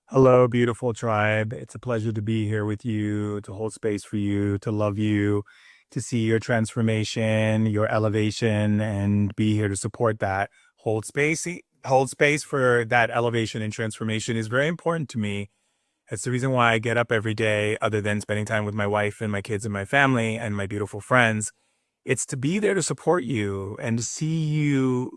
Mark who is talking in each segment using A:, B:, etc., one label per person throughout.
A: Hello, beautiful tribe. It's a pleasure to be here with you, to hold space for you, to love you, to see your transformation, your elevation, and be here to support that. Hold space for that elevation and transformation is very important to me. It's the reason why I get up every day, other than spending time with my wife and my kids and my family and my beautiful friends. It's to be there to support you and to see you,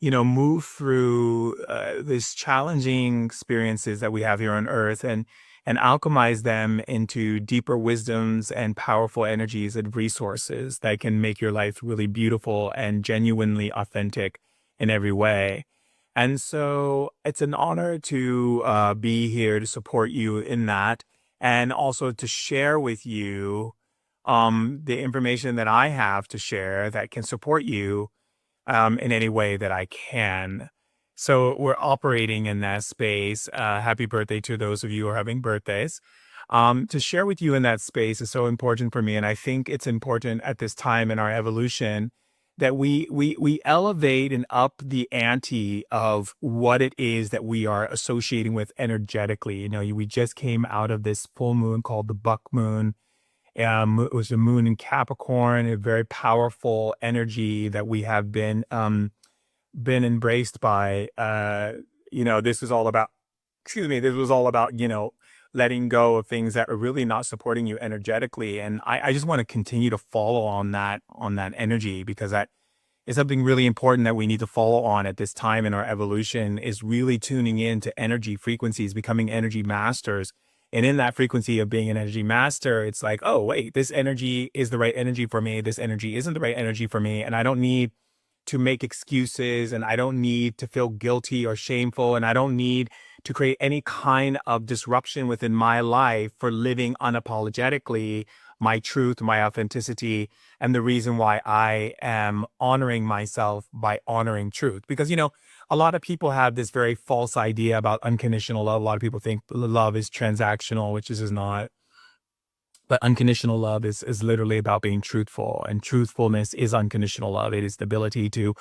A: move through these challenging experiences that we have here on Earth and alchemize them into deeper wisdoms and powerful energies and resources that can make your life really beautiful and genuinely authentic in every way. And so it's an honor to be here to support you in that and also to share with you the information that I have to share that can support you in any way that I can. So we're operating in that space. Happy birthday to those of you who are having birthdays. To share with you in that space is so important for me, and I think it's important at this time in our evolution that we elevate and up the ante of what it is that we are associating with energetically. We just came out of this full moon called the buck moon. It was a moon in Capricorn, a very powerful energy that we have been embraced by. This was all about, excuse me, this was all about, letting go of things that are really not supporting you energetically. And I just want to continue to follow on that energy, because that is something really important that we need to follow on at this time in our evolution, is really tuning in to energy frequencies, becoming energy masters. And in that frequency of being an energy master, it's like, oh, wait, this energy is the right energy for me. This energy isn't the right energy for me. And I don't need to make excuses, and I don't need to feel guilty or shameful, and I don't need to create any kind of disruption within my life for living unapologetically my truth, my authenticity, and the reason why I am honoring myself by honoring truth. Because, a lot of people have this very false idea about unconditional love. A lot of people think love is transactional, which is not. But unconditional love is literally about being truthful, and truthfulness is unconditional love. It is the ability to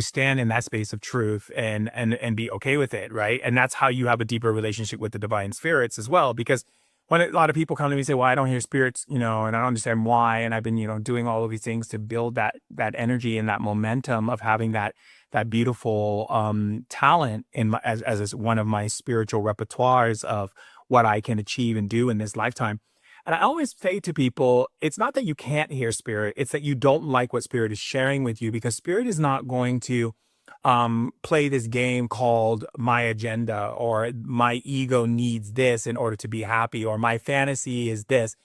A: stand in that space of truth and be okay with it, right? And that's how you have a deeper relationship with the divine spirits as well. Because when a lot of people come to me and say, "Well, I don't hear spirits," and I don't understand why, and I've been doing all of these things to build that energy and that momentum of having that beautiful talent as one of my spiritual repertoires of what I can achieve and do in this lifetime. And I always say to people, it's not that you can't hear spirit, it's that you don't like what spirit is sharing with you, because spirit is not going to play this game called my agenda, or my ego needs this in order to be happy, or my fantasy is this.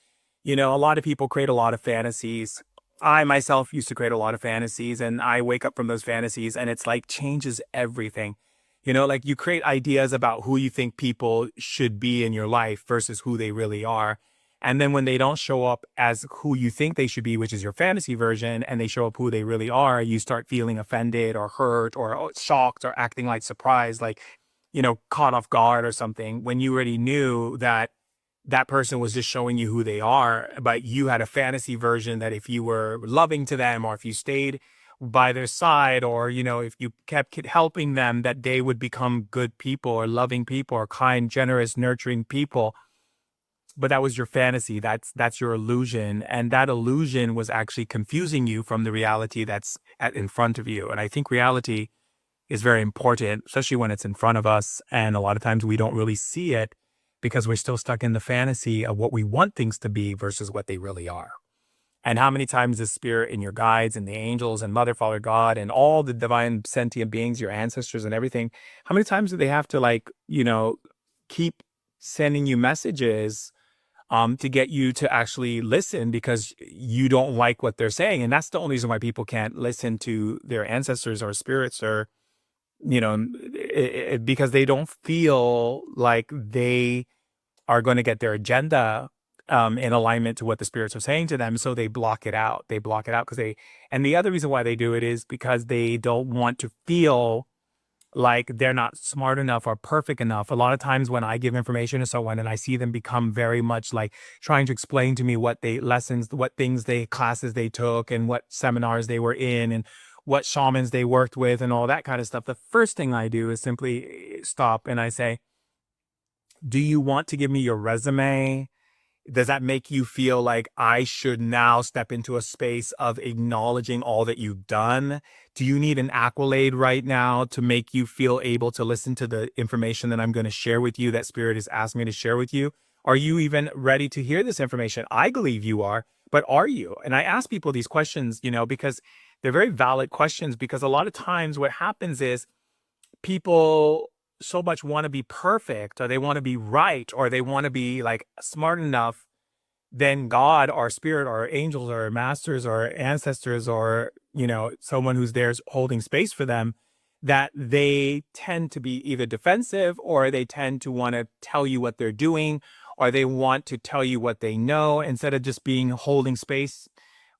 A: A lot of people create a lot of fantasies. I myself used to create a lot of fantasies, and I wake up from those fantasies and it's like changes everything. Like you create ideas about who you think people should be in your life versus who they really are. And then when they don't show up as who you think they should be, which is your fantasy version, and they show up who they really are, you start feeling offended or hurt or shocked or acting like surprised, like, caught off guard or something, when you already knew that that person was just showing you who they are. But you had a fantasy version that if you were loving to them, or if you stayed by their side, or, if you kept helping them, that they would become good people or loving people or kind, generous, nurturing people. But that was your fantasy. That's your illusion, and that illusion was actually confusing you from the reality that's in front of you. And I think reality is very important, especially when it's in front of us. And a lot of times we don't really see it because we're still stuck in the fantasy of what we want things to be versus what they really are. And how many times the spirit and your guides and the angels and Mother, Father, God, and all the divine sentient beings, your ancestors and everything, how many times do they have to, like, keep sending you messages to get you to actually listen, because you don't like what they're saying? And that's the only reason why people can't listen to their ancestors or spirits, or, because they don't feel like they are going to get their agenda in alignment to what the spirits are saying to them. So they block it out. They block it out and the other reason why they do it is because they don't want to feel like they're not smart enough or perfect enough. A lot of times when I give information to someone and I see them become very much like trying to explain to me what classes they took, and what seminars they were in, and what shamans they worked with, and all that kind of stuff, the first thing I do is simply stop and I say, Do you want to give me your resume? Does that make you feel like I should now step into a space of acknowledging all that you've done? Do you need an accolade right now to make you feel able to listen to the information that I'm going to share with you, that Spirit has asked me to share with you? Are you even ready to hear this information? I believe you are, but are you? And I ask people these questions, because they're very valid questions, because a lot of times what happens is people so much want to be perfect, or they want to be right, or they want to be like smart enough, then God or spirit or angels or masters or ancestors or, someone who's there holding space for them, that they tend to be either defensive, or they tend to want to tell you what they're doing, or they want to tell you what they know, instead of just being holding space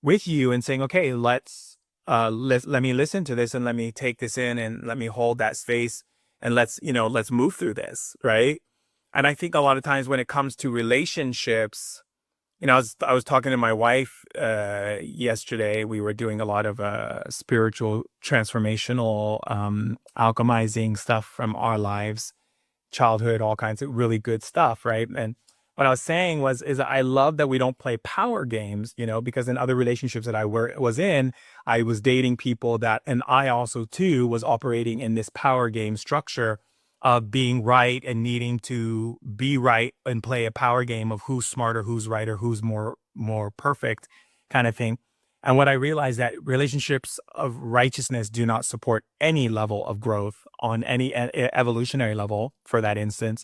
A: with you and saying, okay, let me listen to this, and let me take this in, and let me hold that space, and let's move through this, right? And I think a lot of times when it comes to relationships, I was talking to my wife yesterday. We were doing a lot of spiritual transformational alchemizing stuff from our lives, childhood, all kinds of really good stuff, right? And what I was saying is that I love that we don't play power games, because in other relationships that was in, I was dating people and I also too was operating in this power game structure of being right and needing to be right and play a power game of who's smarter, who's right, or who's more perfect, kind of thing. And what I realized, that relationships of righteousness do not support any level of growth on any evolutionary level, for that instance.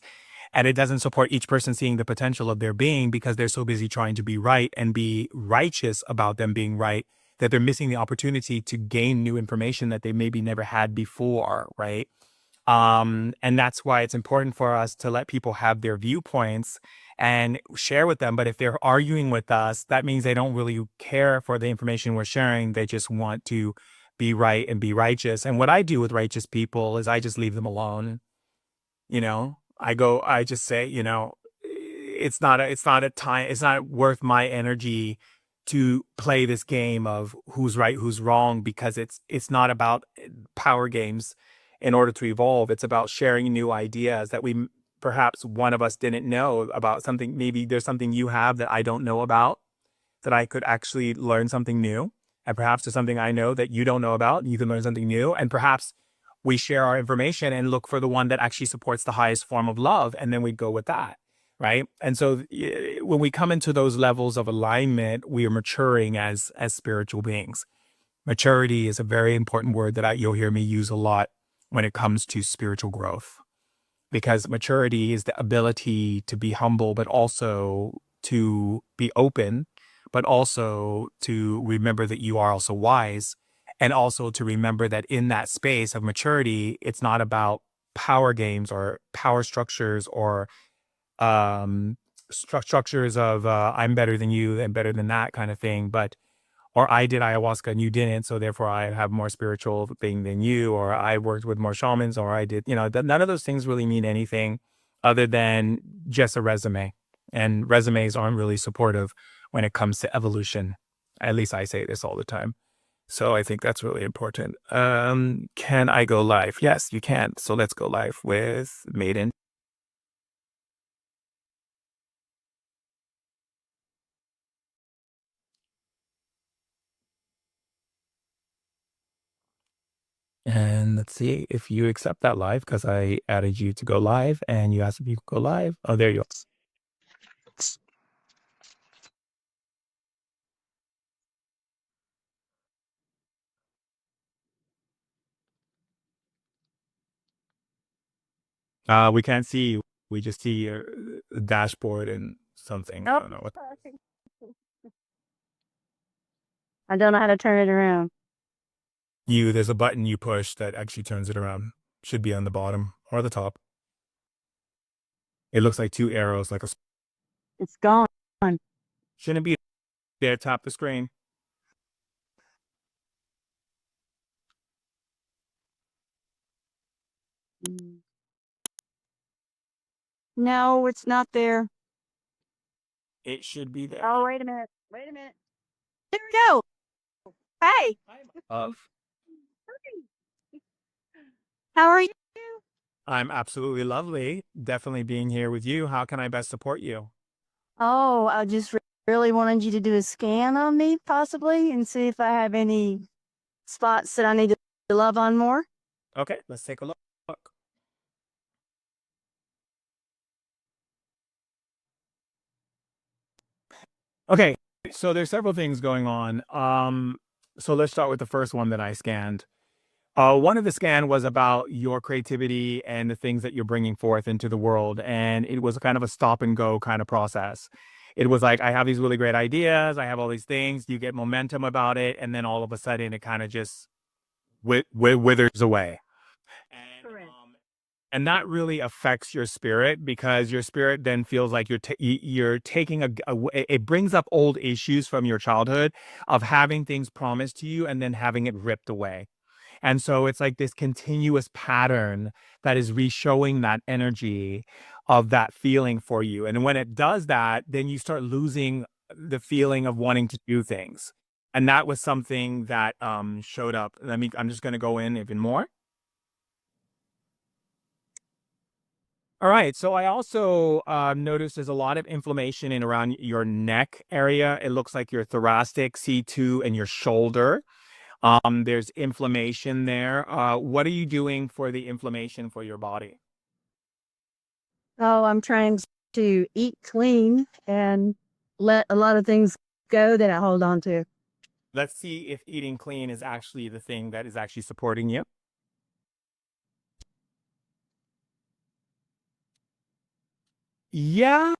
A: And it doesn't support each person seeing the potential of their being, because they're so busy trying to be right and be righteous about them being right, that they're missing the opportunity to gain new information that they maybe never had before, right? And that's why it's important for us to let people have their viewpoints and share with them. But if they're arguing with us, that means they don't really care for the information we're sharing. They just want to be right and be righteous. And what I do with righteous people is I just leave them alone. I just say, it's not worth my energy to play this game of who's right, who's wrong, because it's not about power games in order to evolve. It's about sharing new ideas that perhaps one of us didn't know about something. Maybe there's something you have that I don't know about, that I could actually learn something new. And perhaps there's something I know that you don't know about, and you can learn something new. And perhaps we share our information and look for the one that actually supports the highest form of love. And then we go with that. Right. And so when we come into those levels of alignment, we are maturing as spiritual beings. Maturity is a very important word that you'll hear me use a lot when it comes to spiritual growth, because maturity is the ability to be humble, but also to be open, but also to remember that you are also wise, and also to remember that in that space of maturity, it's not about power games or power structures, or structures of I'm better than you and better than that kind of thing, or I did ayahuasca and you didn't, so therefore I have more spiritual thing than you, or I worked with more shamans, or I did, none of those things really mean anything other than just a resume. And resumes aren't really supportive when it comes to evolution. At least I say this all the time. So I think that's really important. Can I go live? Yes, you can. So let's go live with Maiden. And let's see if you accept that live, because I added you to go live and you asked if you could go live. Oh, there you are. We can't see you. We just see your dashboard and something. I
B: Nope.
A: don't know what.
B: I don't know how to turn it around.
A: There's a button you push that actually turns it around. Should be on the bottom or the top. It looks like two arrows, like a.
B: It's gone.
A: Shouldn't be there. Tap the screen.
B: Mm. No, it's not there.
A: It should be there.
B: Oh, wait a minute. Wait a minute. There we go. Hey,
A: Of.
B: how are you?
A: I'm absolutely lovely. Definitely being here with you. How can I best support you?
B: Oh, I just really wanted you to do a scan on me, possibly, and see if I have any spots that I need to love on more.
A: Okay, let's take a look. Okay, so there's several things going on. So let's start with the first one that I scanned. One of the scan was about your creativity and the things that you're bringing forth into the world, and it was kind of a stop and go kind of process. It was like I have these really great ideas, I have all these things, you get momentum about it, and then all of a sudden it kind of just withers away. And
B: Correct.
A: and that really affects your spirit because your spirit then feels like you're taking it brings up old issues from your childhood of having things promised to you and then having it ripped away. And so it's like this continuous pattern that is re-showing that energy of that feeling for you. And when it does that, then you start losing the feeling of wanting to do things. And that was something that showed up. I'm just going to go in even more. All right. So I also noticed there's a lot of inflammation in around your neck area. It looks like your thoracic C2 and your shoulder. There's inflammation there. What are you doing for the inflammation for your body?
B: Oh, I'm trying to eat clean and let a lot of things go that I hold on to.
A: Let's see if eating clean is actually the thing that is actually supporting you. Yeah,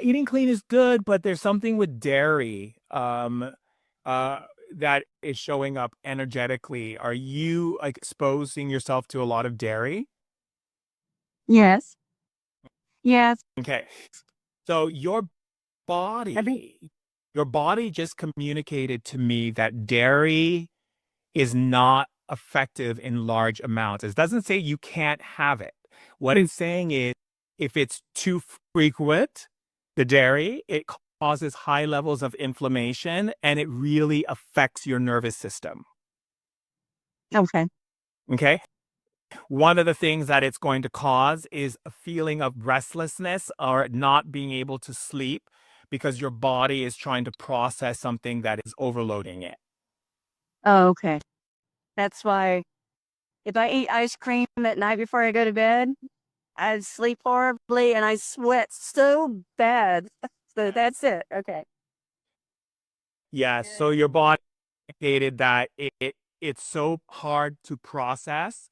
A: eating clean is good, but there's something with dairy uh that is showing up energetically. Are you like exposing yourself to a lot of dairy?
B: Yes. Yes.
A: Okay. So
B: I think,
A: your body just communicated to me that dairy is not effective in large amounts. It doesn't say you can't have it. What it's saying is if it's too frequent, the dairy, it causes high levels of inflammation and it really affects your nervous system.
B: okay.
A: Okay. One of the things that it's going to cause is a feeling of restlessness or not being able to sleep because your body is trying to process something that is overloading it.
B: Oh, okay. That's why if I eat ice cream at night before I go to bed, I sleep horribly and I sweat so bad. So that's it. Okay.
A: Yes. So
B: Good.
A: your body indicated that it's so hard to process.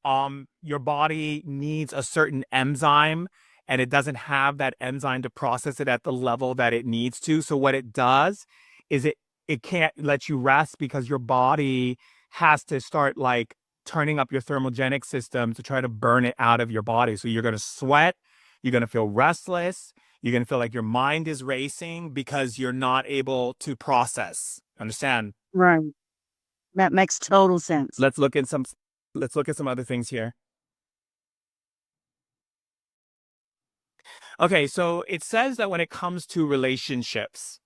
A: Your body needs a certain enzyme and it doesn't have that enzyme to process it at the level that it needs to. So what it does is it can't let you rest because your body has to start like turning up your thermogenic system to try to burn it out of your body. So you're going to sweat, you're going to feel restless, you're going to feel like your mind is racing because you're not able to process. Understand?
B: Right. That makes total sense.
A: Let's look at some let's look at some other things here. Okay, so it says that when it comes to relationships,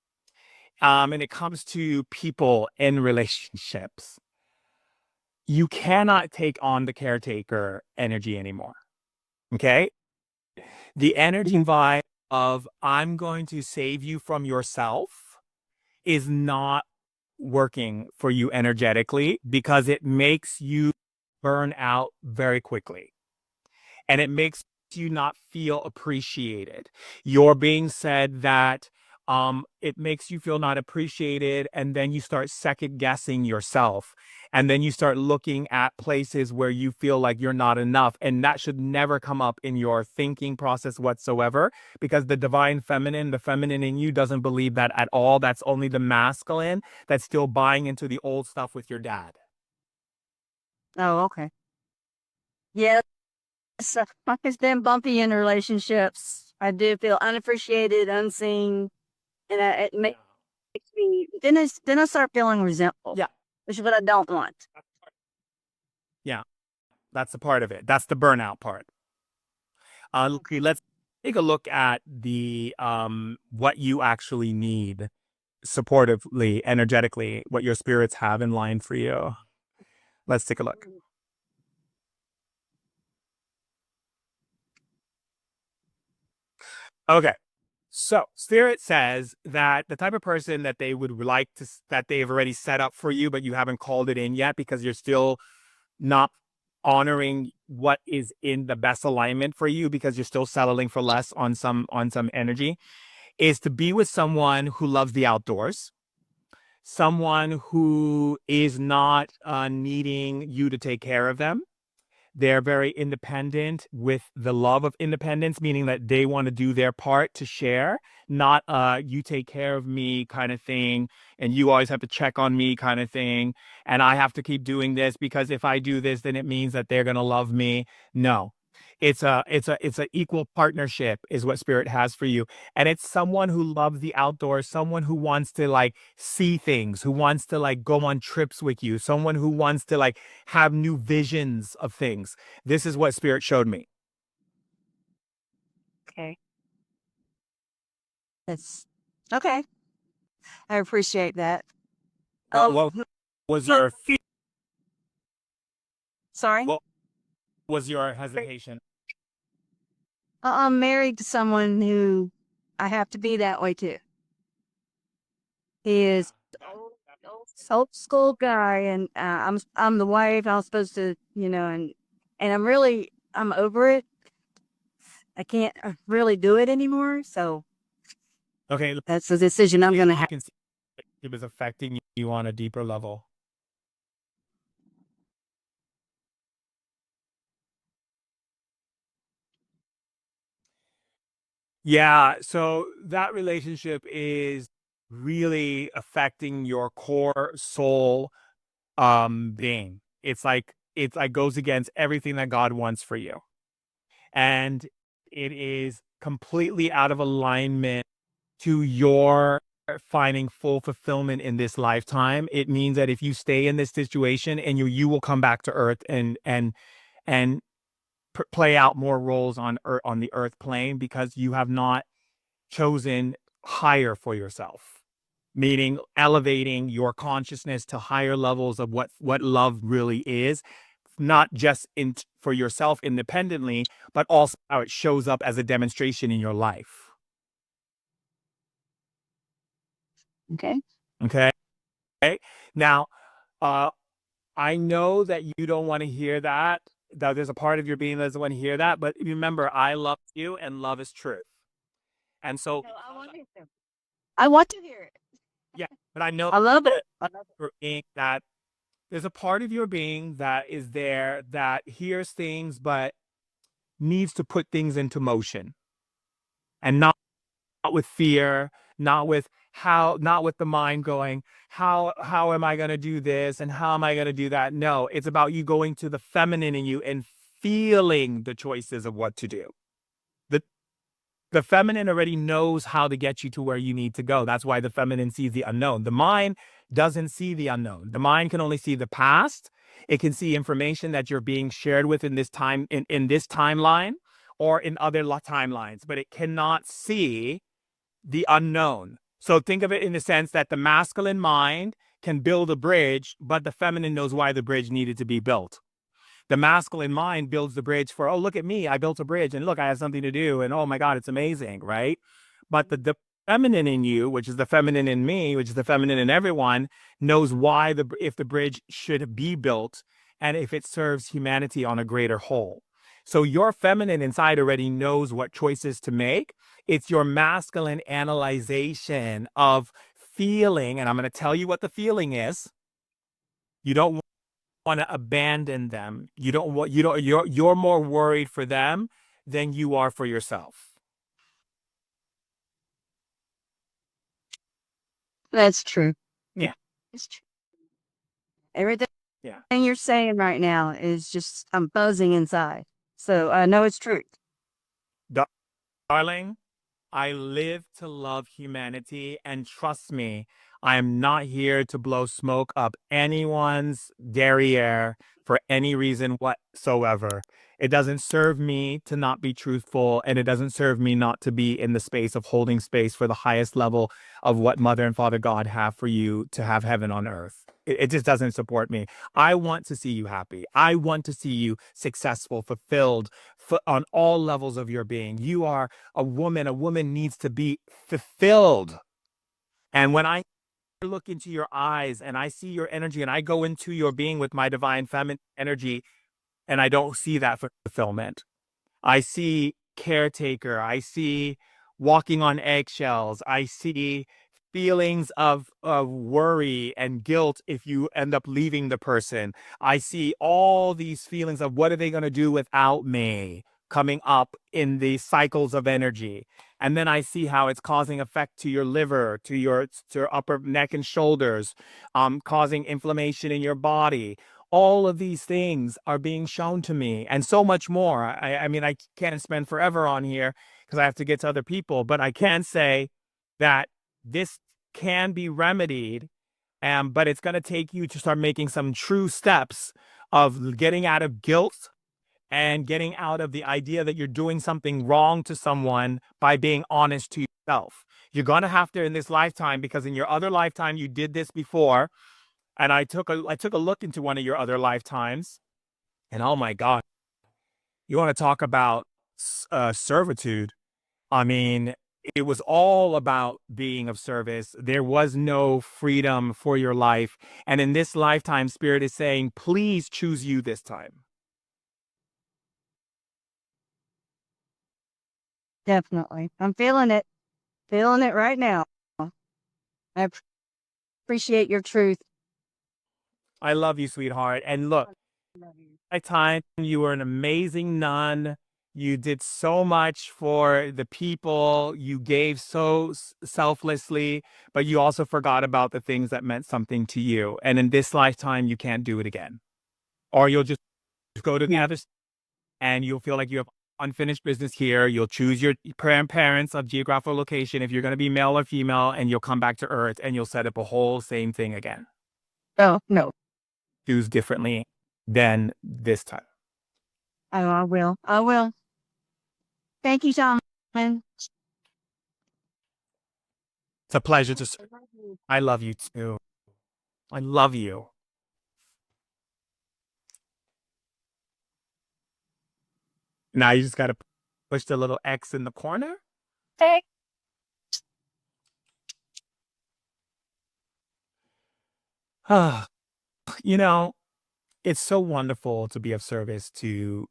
A: and it comes to people in relationships, you cannot take on the caretaker energy anymore. Okay? The energy vibe of I'm going to save you from yourself is not working for you energetically because it makes you burn out very quickly. And it makes you not feel appreciated. You're being said that it makes you feel not appreciated, and then you start second guessing yourself. And then you start looking at places where you feel like you're not enough. And that should never come up in your thinking process whatsoever, because the divine feminine, the feminine in you doesn't believe that at all. That's only the masculine that's still buying into the old stuff with your dad.
B: Oh, okay. Yes. It's been bumpy in relationships. I do feel unappreciated, unseen, and it
A: Yeah.
B: makes me then I start feeling resentful,
A: Yeah.
B: which is what I don't want.
A: Yeah. That's the part of it. That's the burnout part. Okay, let's take a look at the what you actually need supportively, energetically, what your spirits have in line for you. Let's take a look. Okay. So Spirit says that the type of person that they would like to, that they've already set up for you, but you haven't called it in yet because you're still not honoring what is in the best alignment for you because you're still settling for less on some energy, is to be with someone who loves the outdoors, someone who is not needing you to take care of them. They're very independent with the love of independence, meaning that they want to do their part to share, not you take care of me kind of thing, and you always have to check on me kind of thing, and I have to keep doing this because if I do this, then it means that they're gonna love me. No. It's a equal partnership is what spirit has for you. And it's someone who loves the outdoors, someone who wants to like see things, who wants to like go on trips with you, someone who wants to like have new visions of things. This is what spirit showed me.
B: Okay. That's okay. I appreciate that. Oh,
A: What was your
B: sorry.
A: what was your hesitation?
B: I'm married to someone who I have to be that way too. He is old school guy, and I'm the wife. I'm supposed to, and I'm over it. I can't really do it anymore. So
A: Okay,
B: that's the decision I'm gonna
A: you
B: have.
A: can see it was affecting you on a deeper level. Yeah, so that relationship is really affecting your core soul being. It's like goes against everything that God wants for you. And it is completely out of alignment to your finding full fulfillment in this lifetime. It means that if you stay in this situation and you will come back to earth and play out more roles on earth, on the earth plane because you have not chosen higher for yourself, meaning elevating your consciousness to higher levels of what love really is, not just in for yourself independently, but also how it shows up as a demonstration in your life.
B: Okay.
A: Okay. Now, uh, I know that you don't want to hear that. That there's a part of your being that doesn't want to hear that. But remember, I love you, and love is truth. And so,
B: No, I want to. I want to hear it.
A: yeah. But I know
B: I love it.
A: that your being that there's a part of your being that is there that hears things, but needs to put things into motion, and not with fear, not with the mind going, how am I going to do this and how am I going to do that? No, it's about you going to the feminine in you and feeling the choices of what to do. The the feminine already knows how to get you to where you need to go. That's why the feminine sees the unknown. The mind doesn't see the unknown. The mind can only see the past. It can see information that you're being shared with in this time in this timeline or in other timelines, but it cannot see the unknown. So think of it in the sense that the masculine mind can build a bridge, but the feminine knows why the bridge needed to be built. The masculine mind builds the bridge for, oh, look at me, I built a bridge, and look, I have something to do, and oh my God, it's amazing, right? But the feminine in you, which is the feminine in me, which is the feminine in everyone, knows why if the bridge should be built and if it serves humanity on a greater whole. So your feminine inside already knows what choices to make. It's your masculine analyzation of feeling, and I'm going to tell you what the feeling is. You don't want to abandon them. You're more worried for them than you are for yourself.
B: That's true.
A: Yeah.
B: It's true. Everything
A: Yeah.
B: you're saying right now is just, I'm buzzing inside. So I know it's true.
A: Darling, I live to love humanity, and trust me, I am not here to blow smoke up anyone's derriere for any reason whatsoever. It doesn't serve me to not be truthful, and it doesn't serve me not to be in the space of holding space for the highest level of what Mother and Father God have for you to have heaven on earth. It just doesn't support me. I want to see you happy. I want to see you successful, fulfilled on all levels of your being. You are a woman. A woman needs to be fulfilled. And when I look into your eyes and I see your energy and I go into your being with my divine feminine energy, and I don't see that fulfillment. I see caretaker. I see walking on eggshells. I see feelings of worry and guilt if you end up leaving the person. I see all these feelings of what are they going to do without me coming up in the cycles of energy. And then I see how it's causing effect to your liver, to your upper neck and shoulders, causing inflammation in your body. All of these things are being shown to me, and so much more. I mean, I can't spend forever on here because I have to get to other people, but I can say that this can be remedied, but it's going to take you to start making some true steps of getting out of guilt and getting out of the idea that you're doing something wrong to someone by being honest to yourself. You're going to have to in this lifetime, because in your other lifetime you did this before, and I took a look into one of your other lifetimes, and oh my God, you want to talk about servitude? I mean, it was all about being of service. There was no freedom for your life, and in this lifetime, Spirit is saying, please choose you this time.
B: Definitely. I'm feeling it. Feeling it right now. I appreciate your truth.
A: I love you, sweetheart. And look, my time, you were an amazing nun. You did so much for the people. You gave so selflessly, but you also forgot about the things that meant something to you. And in this lifetime, you can't do it again. Or you'll just go to the
B: Yeah.
A: other and you'll feel like you have unfinished business here. You'll choose your parents of geographical location if you're going to be male or female, and you'll come back to Earth and you'll set up a whole same thing again.
B: Oh, no.
A: Choose differently than this time.
B: Oh, I will. I will. Thank you, Shaman.
A: It's a pleasure to serve. I love you too. I love you. Now you just got to push the little X in the corner.
B: Hey.
A: You know, it's so wonderful to be of service to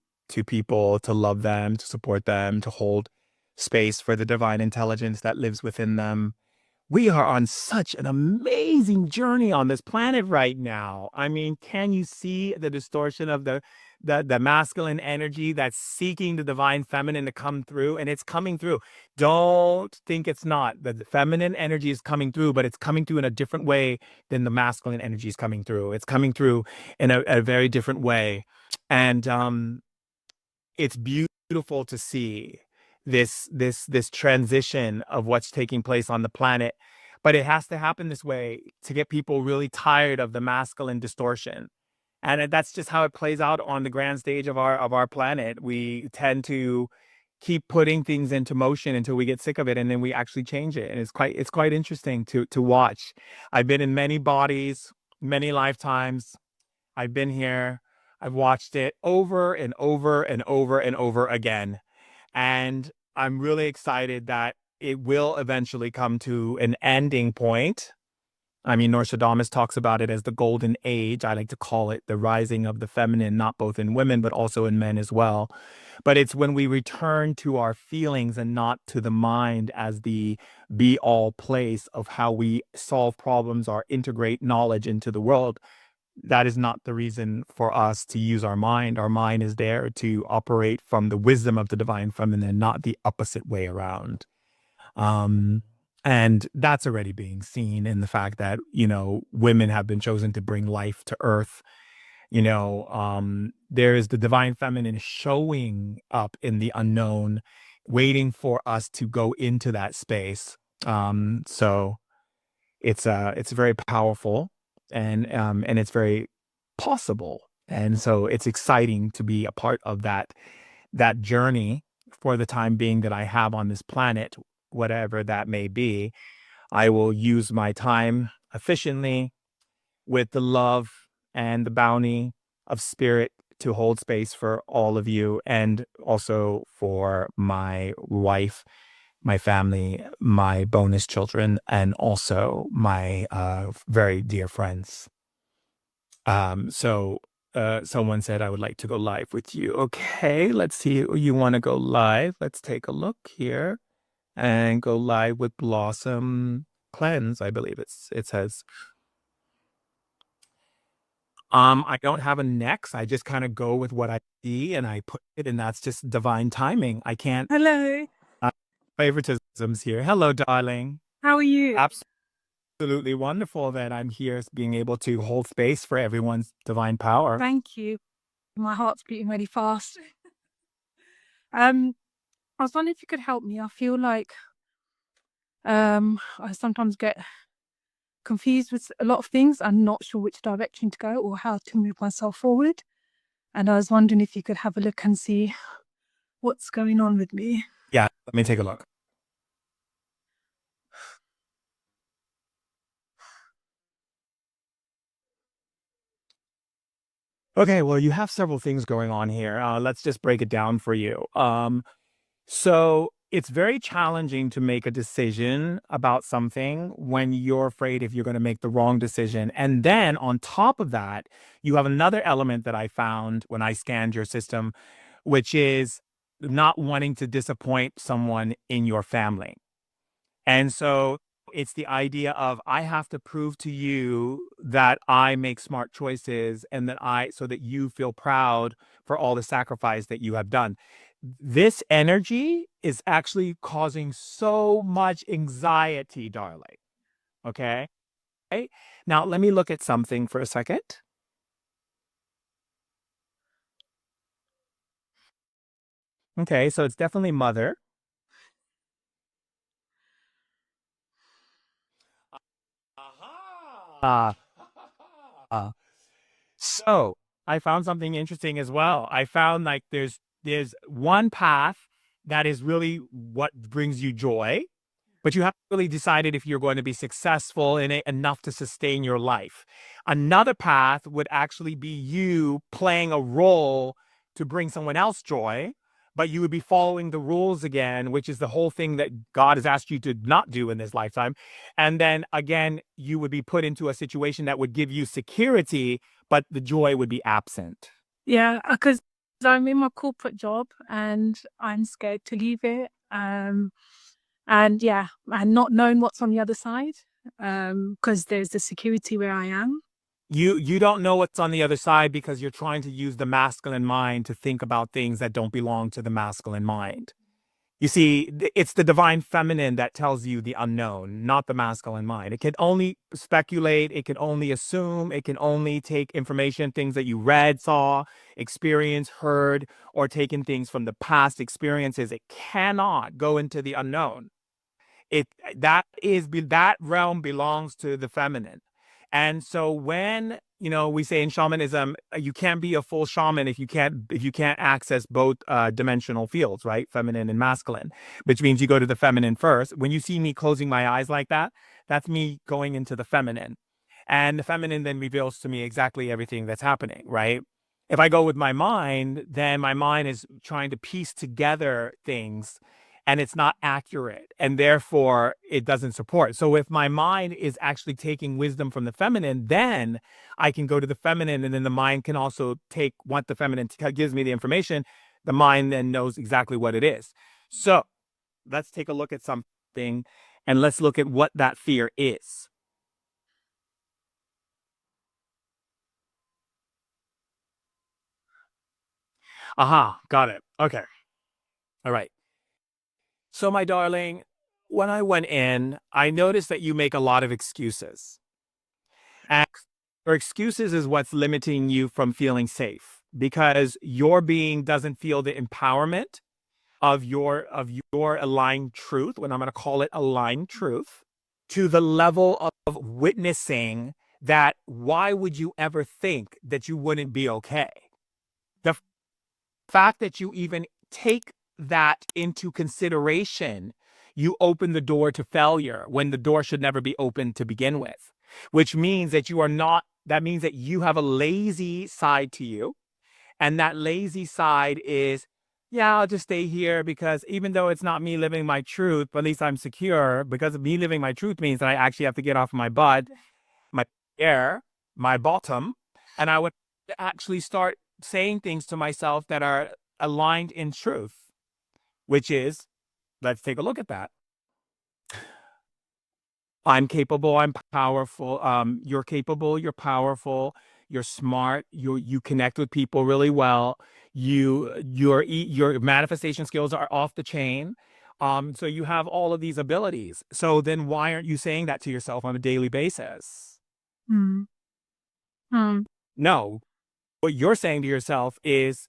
A: people, to love them, to support them, to hold space for the divine intelligence that lives within them. We are on such an amazing journey on this planet right now. I mean, can you see the distortion of the masculine energy that's seeking the divine feminine to come through? And it's coming through. Don't think it's not. The feminine energy is coming through, but it's coming through in a different way than the masculine energy is coming through. It's coming through in a very different way. And it's beautiful to see this transition of what's taking place on the planet, but it has to happen this way to get people really tired of the masculine distortion. And that's just how it plays out on the grand stage of our planet. We tend to keep putting things into motion until we get sick of it, and then we actually change it, and it's quite interesting to watch. I've been in many bodies, many lifetimes. I've been here. I've watched it over and over and over and over again. And I'm really excited that it will eventually come to an ending point. I mean, Nostradamus talks about it as the golden age. I like to call it the rising of the feminine, not both in women, but also in men as well. But it's when we return to our feelings and not to the mind as the be all place of how we solve problems or integrate knowledge into the world. That is not the reason for us to use our mind. Our mind is there to operate from the wisdom of the divine feminine, not the opposite way around. Um, and that's already being seen in the fact that, you know, women have been chosen to bring life to earth. You know, there is the divine feminine showing up in the unknown, waiting for us to go into that space. So it's very powerful, and it's very possible. And so it's exciting to be a part of that journey for the time being that I have on this planet, whatever that may be. I will use my time efficiently with the love and the bounty of spirit to hold space for all of you, and also for my wife, my family, my bonus children, and also my very dear friends. Someone said I would like to go live with you. Okay, let's see. You want to go live? Let's take a look here and go live with Blossom Cleanse. I believe it says. I don't have a next. I just kind of go with what I see and I put it, and that's just divine timing. I can't.
B: Hello.
A: Favoritisms here. Hello, darling.
B: How are you?
A: Absolutely wonderful that I'm here, being able to hold space for everyone's divine power.
B: Thank you. My heart's beating really fast. I was wondering if you could help me. I feel like I sometimes get confused with a lot of things. I'm not sure which direction to go or how to move myself forward. And I was wondering if you could have a look and see what's going on with me.
A: Yeah, let me take a look. Okay, well, you have several things going on here. Let's just break it down for you. So it's very challenging to make a decision about something when you're afraid if you're going to make the wrong decision. And then on top of that, you have another element that I found when I scanned your system, which is not wanting to disappoint someone in your family. And so it's the idea of I have to prove to you that I make smart choices, and so that you feel proud for all the sacrifice that you have done. This energy is actually causing so much anxiety, darling. Okay. Okay? Now, let me look at something for a second. Okay. So it's definitely mother. Aha. So I found something interesting as well. I found like there's one path that is really what brings you joy, but you haven't really decided if you're going to be successful in it enough to sustain your life. Another path would actually be you playing a role to bring someone else joy, but you would be following the rules again, which is the whole thing that God has asked you to not do in this lifetime. And then again, you would be put into a situation that would give you security, but the joy would be absent.
B: Yeah, because I'm in my corporate job and I'm scared to leave it. And yeah, and not knowing what's on the other side, because there's the security where I am.
A: You don't know what's on the other side because you're trying to use the masculine mind to think about things that don't belong to the masculine mind. You see, it's the divine feminine that tells you the unknown, not the masculine mind. It can only speculate, it can only assume, it can only take information, things that you read, saw, experienced, heard, or taken things from the past experiences. It cannot go into the unknown. That realm belongs to the feminine. And so when we say in shamanism, you can't be a full shaman if you can't access both dimensional fields, right? Feminine and masculine, which means you go to the feminine first. When you see me closing my eyes like that, that's me going into the feminine. And the feminine then reveals to me exactly everything that's happening, right? If I go with my mind, then my mind is trying to piece together things, and it's not accurate, and therefore it doesn't support. So if my mind is actually taking wisdom from the feminine, then I can go to the feminine, and then the mind can also take what the feminine gives me the information. The mind then knows exactly what it is. So let's take a look at something, and let's look at what that fear is. Aha, got it. Okay. All right. So, my darling, when I went in, I noticed that you make a lot of excuses. And your excuses is what's limiting you from feeling safe, because your being doesn't feel the empowerment of your aligned truth, when I'm going to call it aligned truth. to the level of witnessing that why would you ever think that you wouldn't be okay? The fact that you even take that into consideration, you open the door to failure when the door should never be opened to begin with, which means that you are not, that means that you have a lazy side to you. And that lazy side is, yeah, I'll just stay here because even though it's not me living my truth, but at least I'm secure because me living my truth means that I actually have to get off my butt, my air, my bottom, and I would actually start saying things to myself that are aligned in truth, which is, let's take a look at that. I'm capable, I'm powerful. You're capable, you're powerful, you're smart, you connect with people really well. Your manifestation skills are off the chain. So you have all of these abilities. So then why aren't you saying that to yourself on a daily basis?
B: Mm. Mm.
A: No. What you're saying to yourself is,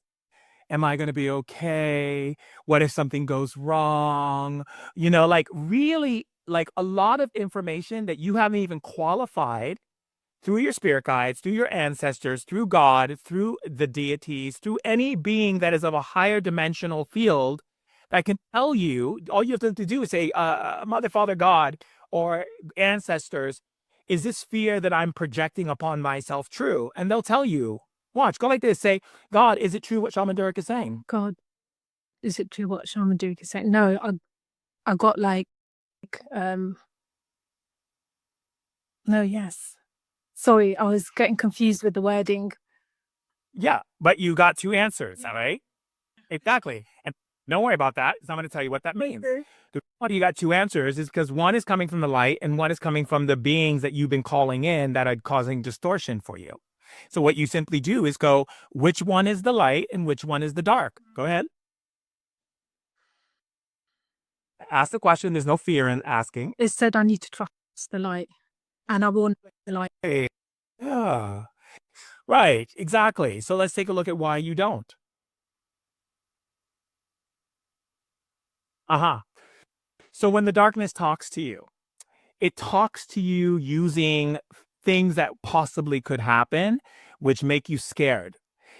A: am I going to be okay? What if something goes wrong? Like really, like a lot of information that you haven't even qualified through your spirit guides, through your ancestors, through God, through the deities, through any being that is of a higher dimensional field that can tell you, all you have to do is say, Mother, Father, God, or ancestors, is this fear that I'm projecting upon myself true? And they'll tell you, watch, go like this, say, God, is it true what Shaman Durek is saying?
B: God, is it true what Shaman Durek is saying? No, I got like, no, yes. Sorry, I was getting confused with the wording.
A: Yeah, but you got two answers, all right? Exactly. And don't worry about that, because I'm going to tell you what that means. The reason why you got two answers is because one is coming from the light and one is coming from the beings that you've been calling in that are causing distortion for you. So what you simply do is go, which one is the light and which one is the dark? Go ahead. Ask the question. There's no fear in asking.
B: It said I need to trust the light, and I want the light.
A: Hey, yeah. Right, exactly. So let's take a look at why you don't. Uh-huh. So when the darkness talks to you, it talks to you using things that possibly could happen, which make you scared.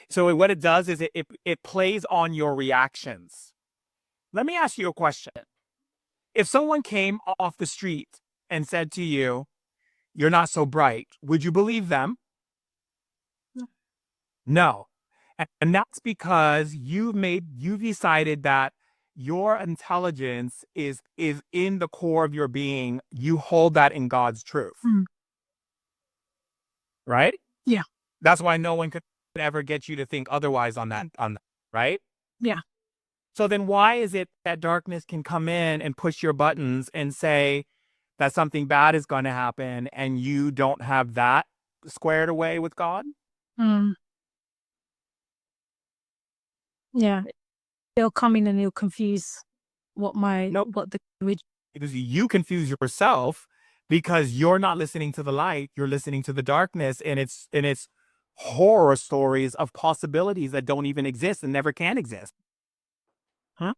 A: So what it does is it plays on your reactions. Let me ask you a question. If someone came off the street and said to you, you're not so bright, would you believe them? No. And that's because you've decided that your intelligence is in the core of your being. You hold that in God's truth.
B: Mm.
A: Right?
B: Yeah.
A: That's why no one could ever get you to think otherwise on that, right?
B: Yeah.
A: So then why is it that darkness can come in and push your buttons and say that something bad is going to happen and you don't have that squared away with God?
B: Mm. Yeah. They'll come in and they'll confuse what
A: Nope. Because you confuse yourself because you're not listening to the light, you're listening to the darkness, and it's horror stories of possibilities that don't even exist and never can exist. Huh?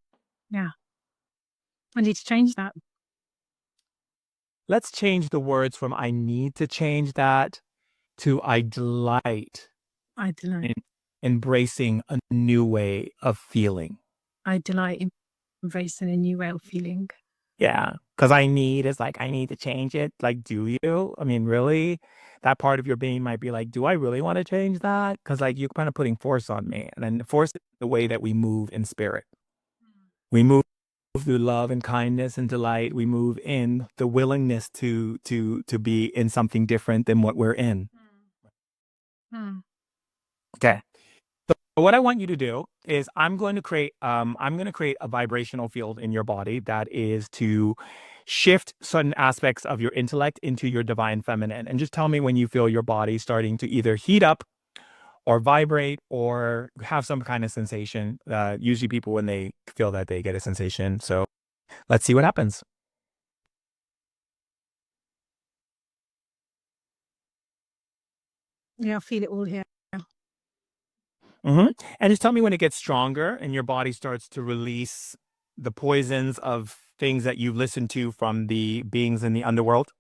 B: Yeah. I need to change that.
A: Let's change the words from I need to change that to I delight
B: I delight.
A: in embracing a new way of feeling.
B: I delight in embracing a new way of feeling.
A: Yeah, because I need is like, I need to change it. Like, do you? I mean, really? That part of your being might be like, do I really want to change that? Because like you're kind of putting force on me. And then force is the way that we move in spirit. We move through love and kindness and delight. We move in the willingness to be in something different than what we're in. Okay. So what I want you to do is I'm going to create a vibrational field in your body that is to shift certain aspects of your intellect into your divine feminine. And just tell me when you feel your body starting to either heat up or vibrate or have some kind of sensation. Usually people, when they feel that, they get a sensation. So let's see what happens.
B: Yeah, I feel it all here.
A: And just tell me when it gets stronger and your body starts to release the poisons of things that you've listened to from the beings in the underworld.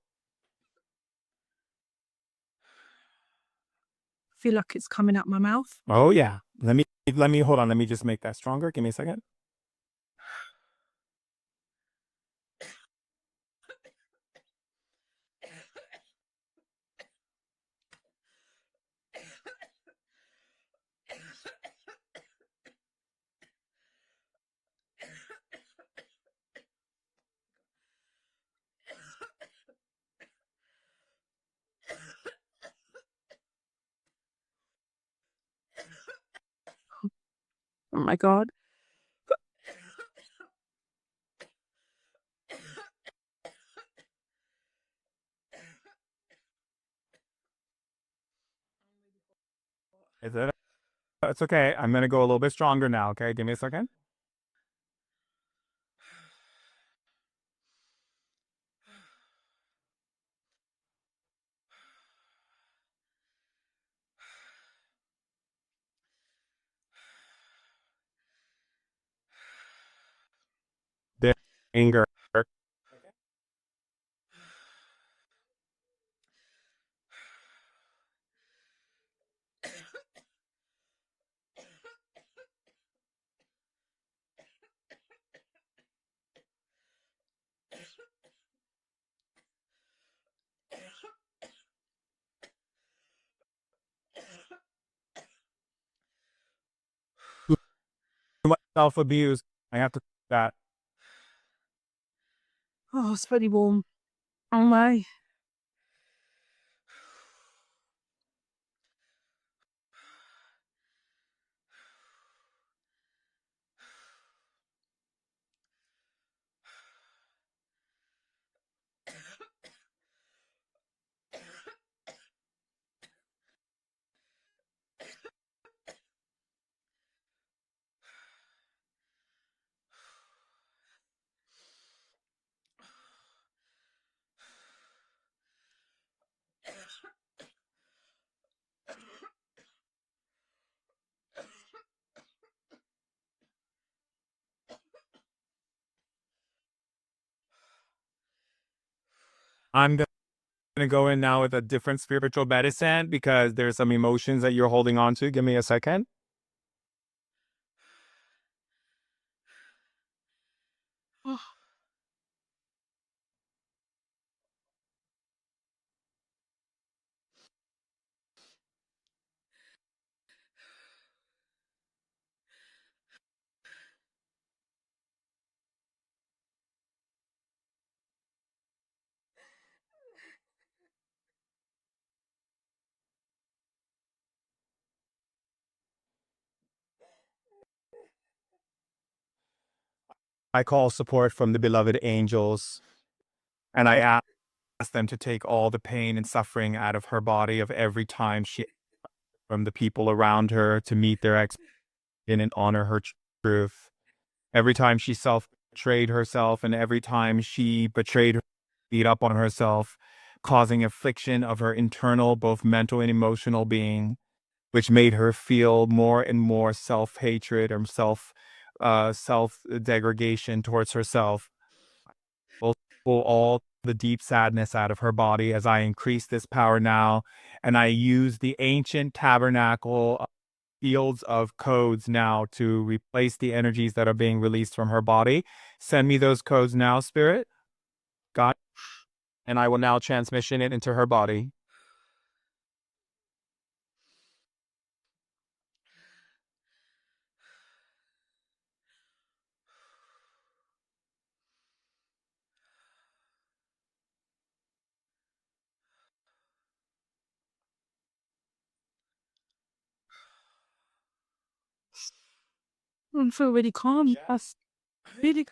C: feel like it's coming out my mouth.
A: Oh yeah. Let me hold on. Let me just make that stronger. Give me a second.
C: Oh my God.
A: Is it? It's okay. I'm gonna go a little bit stronger now. Okay, give me a second. The anger. Self-abuse. I have to that.
C: Oh, it's very warm. Oh my.
A: I'm gonna go in now with a different spiritual medicine because there's some emotions that you're holding on to. Give me a second.
C: Oh,
A: I call support from the beloved angels, and I ask them to take all the pain and suffering out of her body of every time she from the people around her to meet their expectation and honor her truth. Every time she self-betrayed herself, and every time she betrayed her, beat up on herself, causing affliction of her internal, both mental and emotional being, which made her feel more and more self-hatred or self-degradation towards herself. Will pull all the deep sadness out of her body as I increase this power now, and I use the ancient tabernacle fields of codes now to replace the energies that are being released from her body. Send me those codes now, Spirit, God, and I will now transmission it into her body.
C: I feel really calm. That's really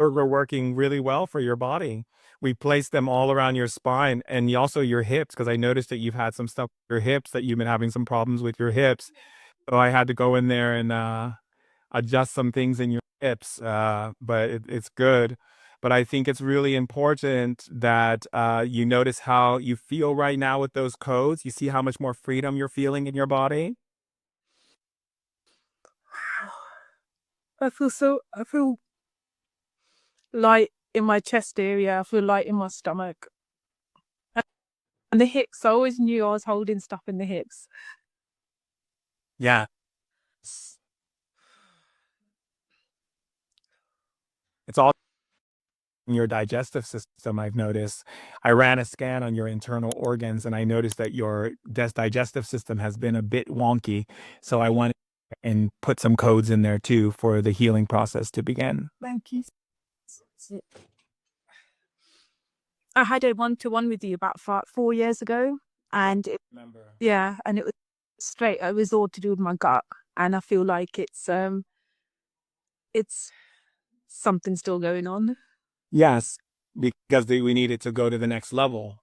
A: Are working really well for your body. We placed them all around your spine and also your hips because I noticed that you've had some stuff with your hips, that you've been having some problems with your hips. So I had to go in there and adjust some things in your hips, but it's good. But I think it's really important that you notice how you feel right now with those codes. You see how much more freedom you're feeling in your body.
C: I feel light in my chest area. I feel light in my stomach. And the hips, I always knew I was holding stuff in the hips.
A: Yeah. It's all in your digestive system, I've noticed. I ran a scan on your internal organs and I noticed that your digestive system has been a bit wonky. So I wanted and put some codes in there too for the healing process to begin. Thank you.
C: I had a one-to-one with you about 4 years ago, and
A: Remember.
C: yeah, and it was straight. It was all to do with my gut, and I feel like it's something still going on.
A: Yes, because we needed to go to the next level.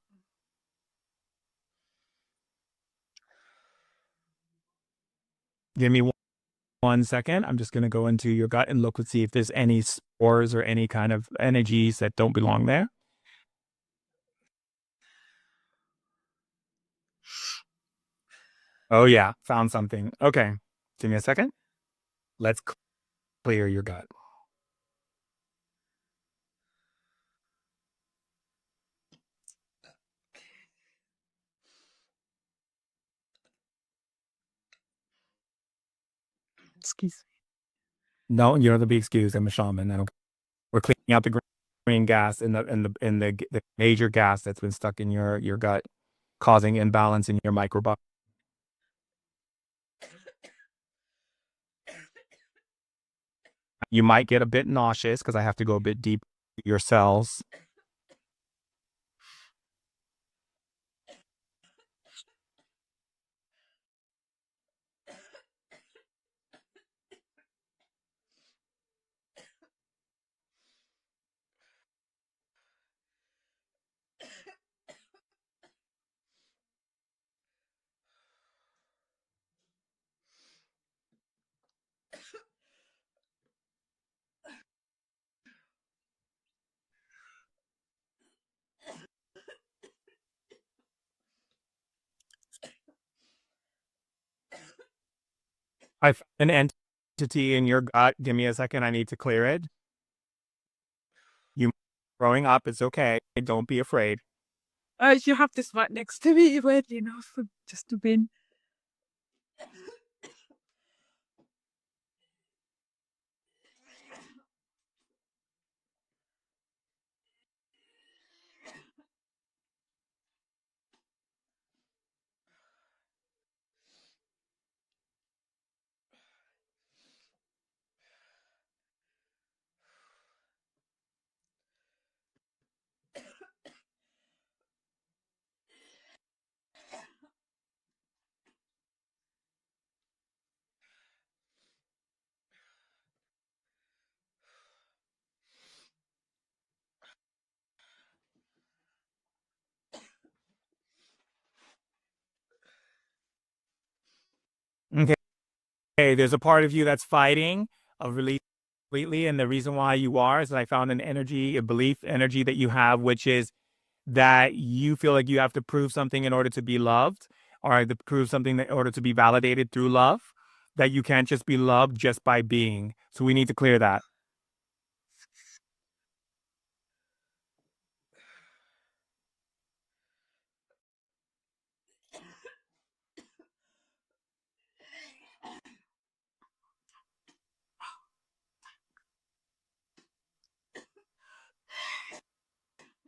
A: Give me 1 second. I'm just going to go into your gut and look and see if there's any spores or any kind of energies that don't belong there. Oh, yeah. Found something. Okay. Give me a second. Let's clear your gut.
C: Excuse
A: No, you don't have to be excused. I'm a shaman. I don't. We're cleaning out the green gas in the major gas that's been stuck in your gut, causing imbalance in your microbiome. You might get a bit nauseous because I have to go a bit deep into your cells. I found an entity in your gut. Give me a second. I need to clear it. You growing up, it's okay. Don't be afraid.
C: you have this right next to me, weirdly enough, just to be.
A: Okay. Hey, there's a part of you that's fighting of release completely, and the reason why you are is that I found an energy, a belief energy that you have, which is that you feel like you have to prove something in order to be loved, or to prove something in order to be validated through love. That you can't just be loved just by being. So we need to clear that.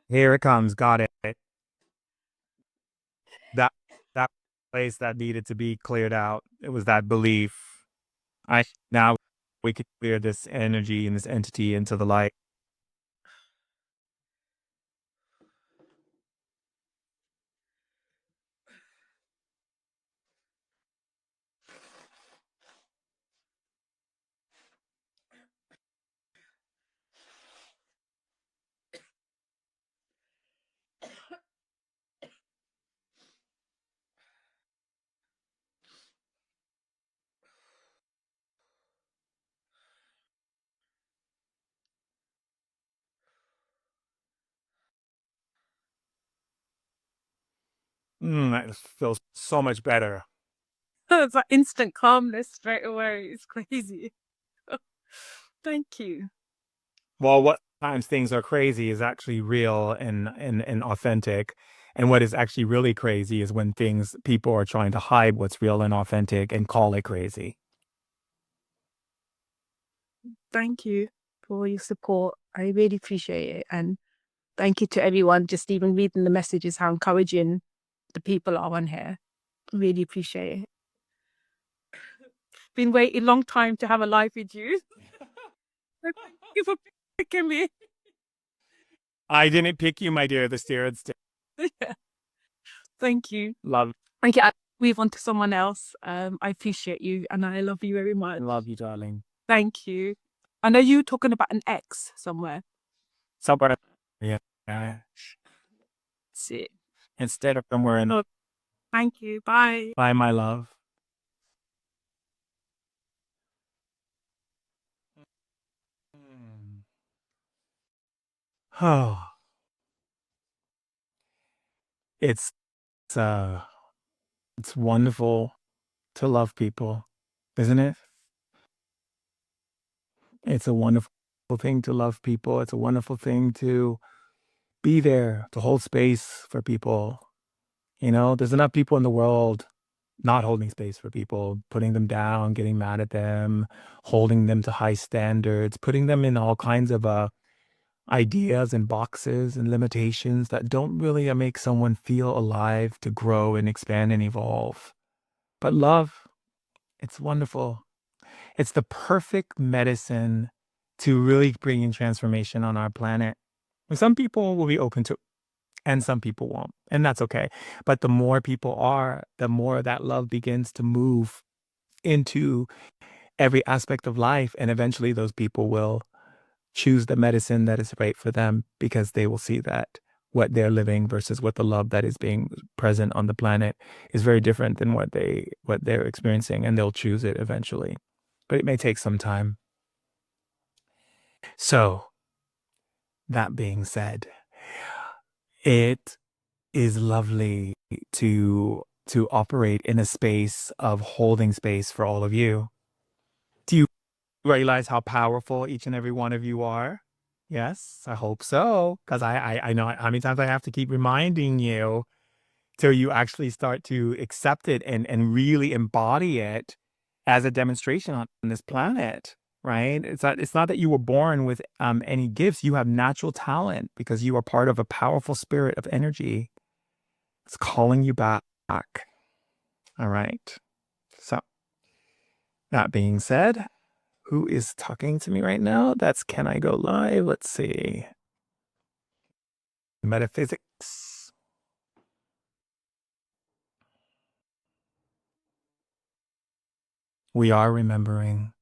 A: Here it comes. Got it. That that place that needed to be cleared out. It was that belief. I now we could clear this energy and this entity into the light. That feels so much better.
C: It's like instant calmness straight away. It's crazy. Thank you.
A: Well, what times things are crazy is actually real and authentic. And what is actually really crazy is when people are trying to hide what's real and authentic and call it crazy.
C: Thank you for your support. I really appreciate it. And thank you to everyone. Just even reading the messages, how encouraging the people are on here. Really appreciate it. Been waiting a long time to have a life with you. Thank you for picking me.
A: I didn't pick you, my dear. The spirits did.
C: Thank you.
A: Love.
C: Thank you. I move on to someone else. I appreciate you and I love you very much.
A: Love you, darling.
C: Thank you. I know you were talking about an ex somewhere.
A: Somewhere. Yeah. Yeah.
C: That's it.
A: Instead of somewhere in.
C: Oh, thank you. Bye.
A: Bye, my love. Oh, it's uh, it's wonderful to love people, isn't it? It's a wonderful thing to love people. It's a wonderful thing to be there, to hold space for people. You know, there's enough people in the world not holding space for people, putting them down, getting mad at them, holding them to high standards, putting them in all kinds of ideas and boxes and limitations that don't really make someone feel alive to grow and expand and evolve. But love, it's wonderful. It's the perfect medicine to really bring in transformation on our planet. Some people will be open to, and some people won't, and that's okay. But the more people are, the more that love begins to move into every aspect of life, and eventually those people will choose the medicine that is right for them because they will see that what they're living versus what the love that is being present on the planet is very different than what they're experiencing, and they'll choose it eventually. But it may take some time. So, that being said, it is lovely to operate in a space of holding space for all of you. Do you realize how powerful each and every one of you are? Yes, I hope so. Because I know how many times I have to keep reminding you till you actually start to accept it and really embody it as a demonstration on this planet, right? It's not that you were born with any gifts. You have natural talent because you are part of a powerful spirit of energy. It's calling you back. All right. So that being said, who is talking to me right now? That's Can I Go Live? Let's see. Metaphysics. We are remembering.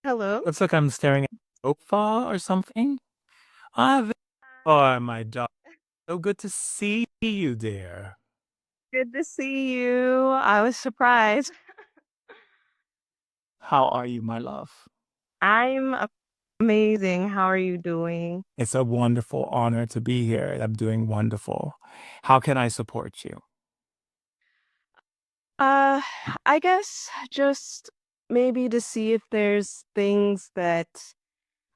B: Hello.
A: Looks like I'm staring at a sofa or something. Oh, my dog. So good to see you, dear.
B: Good to see you. I was surprised.
A: How are you, my love?
B: I'm amazing. How are you doing?
A: It's a wonderful honor to be here. I'm doing wonderful. How can I support you?
B: Uh, I guess just maybe to see if there's things that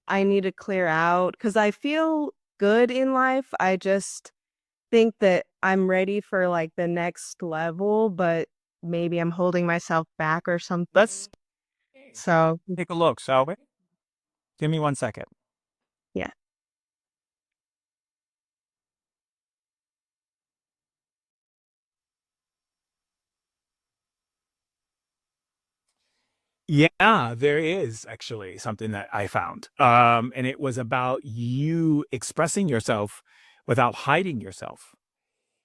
B: I need to clear out because I feel good in life. I just think that I'm ready for like the next level, but maybe I'm holding myself back or something.
A: Let's
B: So,
A: take a look, shall we? Give me 1 second.
B: yeah.
A: Yeah, there is actually something that I found. And it was about you expressing yourself without hiding yourself.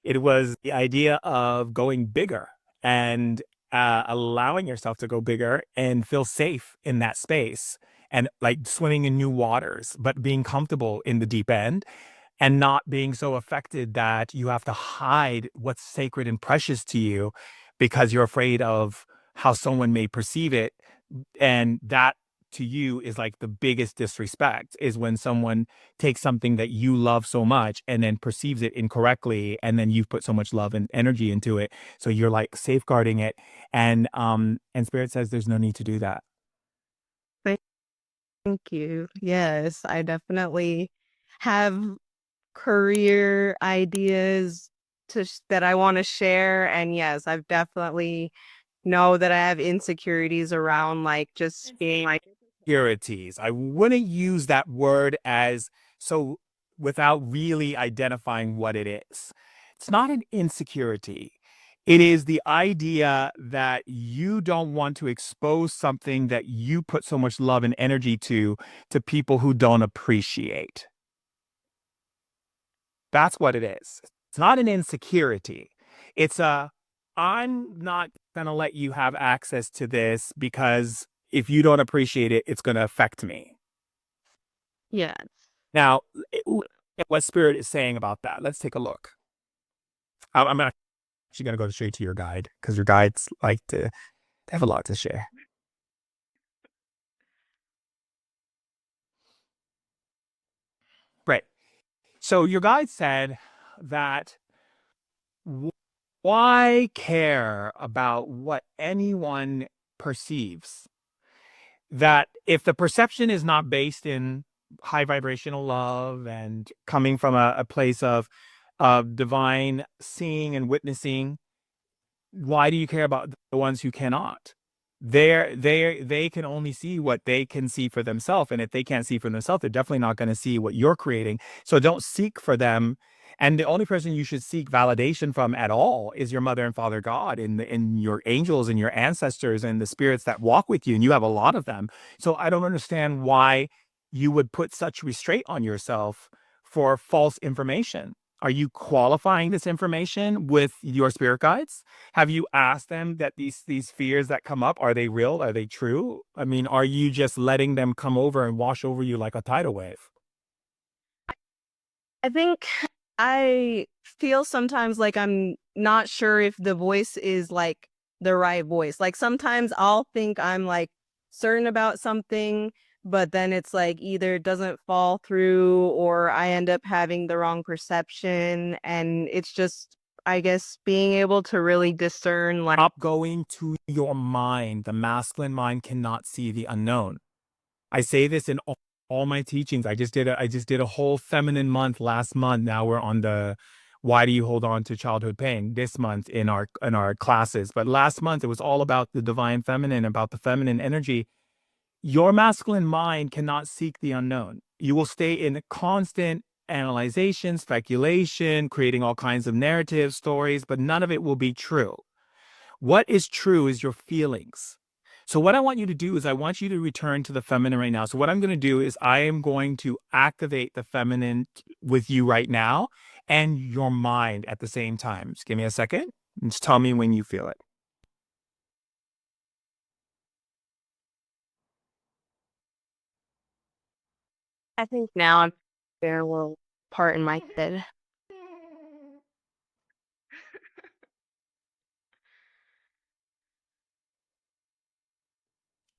A: It was the idea of going bigger and allowing yourself to go bigger and feel safe in that space and like swimming in new waters, but being comfortable in the deep end and not being so affected that you have to hide what's sacred and precious to you because you're afraid of how someone may perceive it. And that to you is like the biggest disrespect is when someone takes something that you love so much and then perceives it incorrectly, and then you've put so much love and energy into it, so you're like safeguarding it. And spirit says there's no need to do that.
B: Thank you. Yes, I definitely have
D: career ideas that I want to share. And yes, I've definitely know that I have insecurities around like just being like
A: Insecurities. I wouldn't use that word as so without really identifying what it is. It's not an insecurity. It is the idea that you don't want to expose something that you put so much love and energy to people who don't appreciate. That's what it is. It's not an insecurity. It's a, I'm not going to let you have access to this because if you don't appreciate it, it's going to affect me.
D: yeah.
A: Now, what Spirit is saying about that, let's take a look. I'm actually going to go straight to your guide because your guides like to they have a lot to share. Right. So your guide said that why care about what anyone perceives? That if the perception is not based in high vibrational love and coming from a place of divine seeing and witnessing, why do you care about the ones who cannot? They can only see what they can see for themselves, and if they can't see for themselves, they're definitely not going to see what you're creating. So don't seek for them. And the only person you should seek validation from at all is your mother and father God, in your angels and your ancestors and the spirits that walk with you, and you have a lot of them. So I don't understand why you would put such restraint on yourself for false information. Are you qualifying this information with your spirit guides? Have you asked them that these fears that come up, are they real? Are they true? I mean, are you just letting them come over and wash over you like a tidal wave?
D: I think I feel sometimes like I'm not sure if the voice is like the right voice. Like sometimes I'll think I'm like certain about something, but then it's like either it doesn't fall through or I end up having the wrong perception. And it's just, I guess, being able to really discern like,
A: Stop going to your mind. The masculine mind cannot see the unknown. I say this in all my teachings. I just did a whole feminine month last month. Now we're on the why do you hold on to childhood pain this month in our classes. But last month it was all about the divine feminine, about the feminine energy. Your masculine mind cannot seek the unknown. You will stay in constant analyzation, speculation, creating all kinds of narrative stories, but none of it will be true. What is true is your feelings. So what I want you to do is I want you to return to the feminine right now. So what I'm going to do is I am going to activate the feminine with you right now and your mind at the same time. Just give me a second and just tell me when you feel it.
D: I think now I'm there a little part in my head.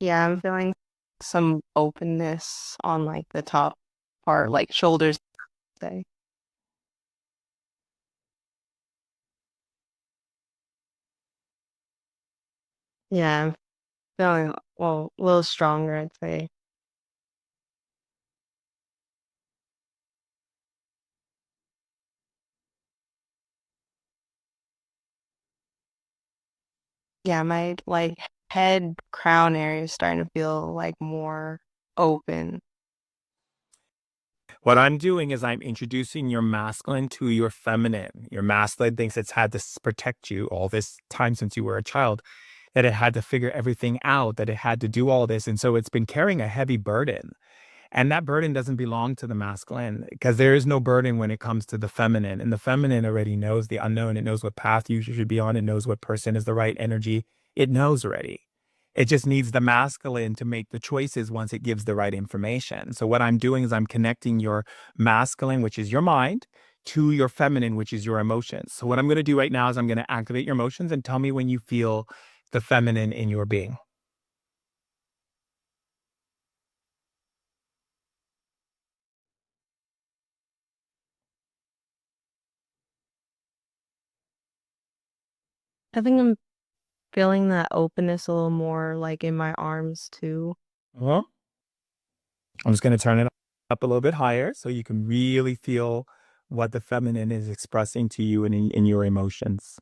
D: Yeah, I'm feeling some openness on like the top part, like shoulders, say. Yeah, I'm feeling well, a little stronger, I'd say. Yeah, my like head crown area is starting to feel like more open.
A: What I'm doing is I'm introducing your masculine to your feminine. Your masculine thinks it's had to protect you all this time since you were a child, that it had to figure everything out, that it had to do all this. And so it's been carrying a heavy burden. And that burden doesn't belong to the masculine because there is no burden when it comes to the feminine. And the feminine already knows the unknown. It knows what path you should be on. It knows what person is the right energy. It knows already. It just needs the masculine to make the choices once it gives the right information. So what I'm doing is I'm connecting your masculine, which is your mind, to your feminine, which is your emotions. So what I'm going to do right now is I'm going to activate your emotions and tell me when you feel the feminine in your being.
D: I think I'm feeling that openness a little more like in my arms too.
A: Uh-huh. I'm just going to turn it up a little bit higher so you can really feel what the feminine is expressing to you in your emotions.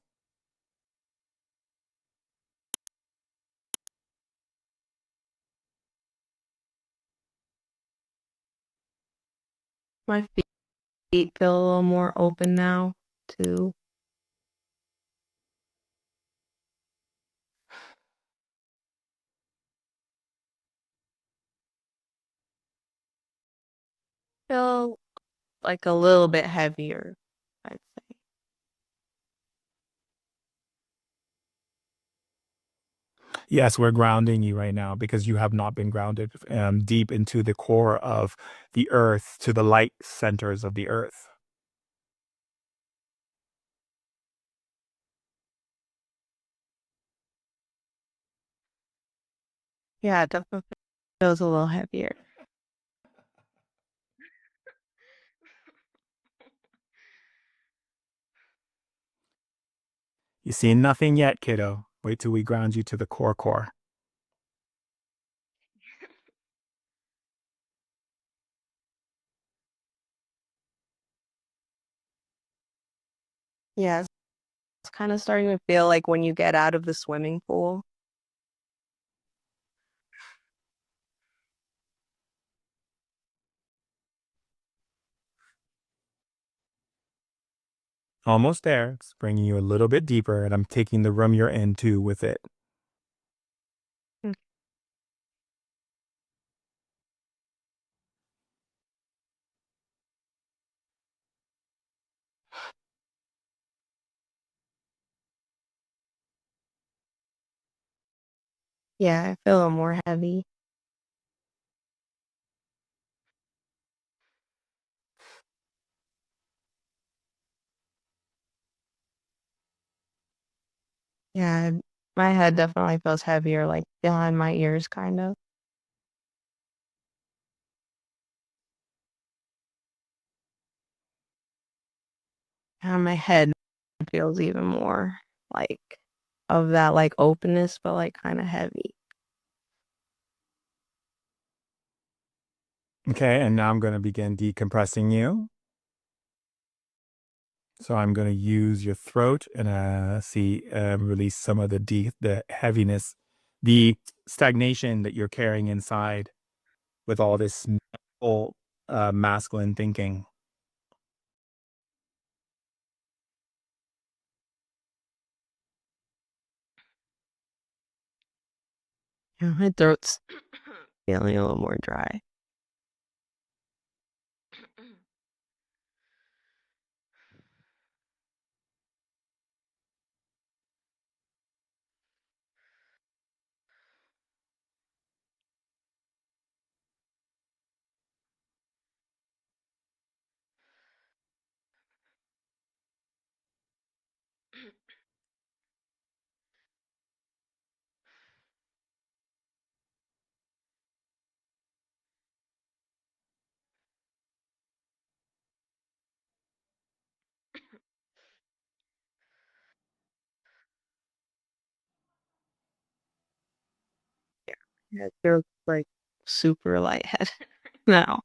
D: My feet feel a little more open now, too. Feel like a little bit heavier, I'd say.
A: Yes, we're grounding you right now because you have not been grounded deep into the core of the earth, to the light centers of the earth.
D: Yeah, it definitely feels a little heavier.
A: You see nothing yet, kiddo. Wait till we ground you to the core.
D: Yeah, it's kind of starting to feel like when you get out of the swimming pool.
A: Almost there. It's bringing you a little bit deeper, and I'm taking the room you're in too with it.
D: Mm. Yeah, I feel a little more heavy. Yeah, my head definitely feels heavier, like behind my ears, kind of. And my head feels even more like of that like openness, but like kind of heavy.
A: Okay, and now I'm going to begin decompressing you. So I'm going to use your throat and release some of the heaviness, the stagnation that you're carrying inside with all this masculine thinking.
D: Yeah, my throat's feeling a little more dry. Yeah, it feels like super lightheaded now.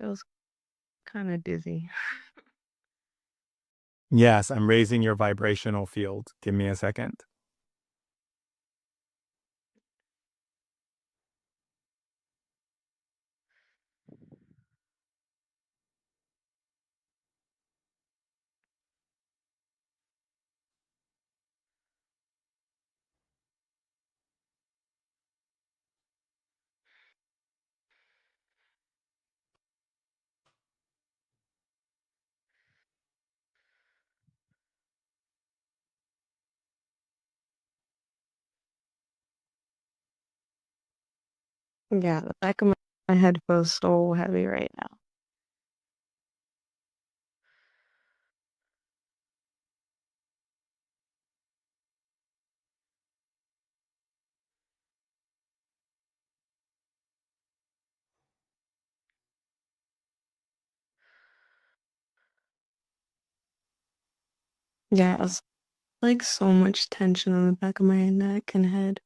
D: Feels kind of dizzy.
A: Yes, I'm raising your vibrational field. Give me a second.
D: Yeah, the back of my head feels so heavy right now. Yeah, Like so much tension on the back of my neck and head.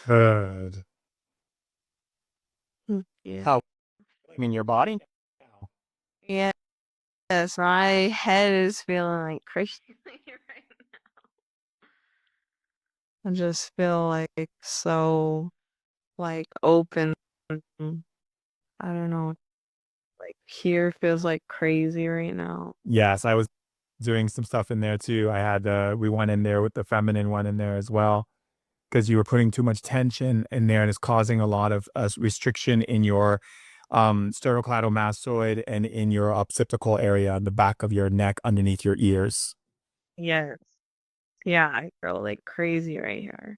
A: Good.
D: Yeah.
A: How? I mean, your body?
D: Yeah. Yes, my head is feeling like crazy right now. I just feel like so like open. I don't know. Like here feels like crazy right now.
A: Yes, I was doing some stuff in there too. I had we went in there with the feminine one in there as well because you were putting too much tension in there and it's causing a lot of restriction in your sternocleidomastoid and in your occipital area, the back of your neck underneath your ears.
D: Yes. Yeah, I feel like crazy right here.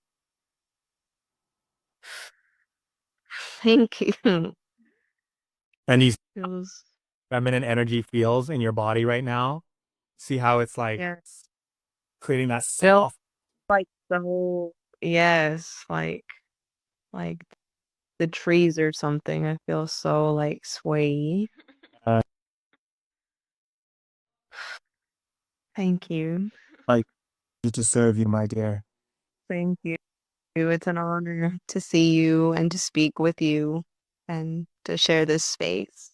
D: Thank you.
A: And these
D: Feels
A: feminine energy feels in your body right now. See how it's like
D: yeah,
A: creating that self.
D: like the whole yes, like the trees or something. I feel so like sway.
A: Uh,
D: Thank you.
A: like to serve you, my dear.
D: Thank you. It's an honor to see you and to speak with you and to share this space.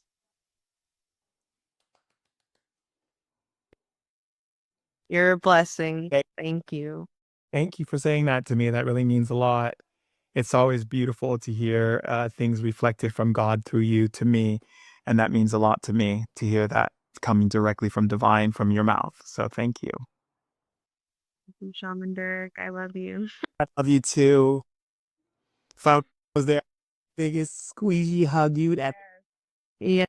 D: You're a blessing.
A: Okay.
D: Thank you.
A: Thank you for saying that to me. That really means a lot. It's always beautiful to hear things reflected from God through you to me. And that means a lot to me to hear that coming directly from divine from your mouth. So thank you.
D: Shaman Durek, I love you.
A: I love you too. If I was there, biggest squeegee hug you that
D: Yes,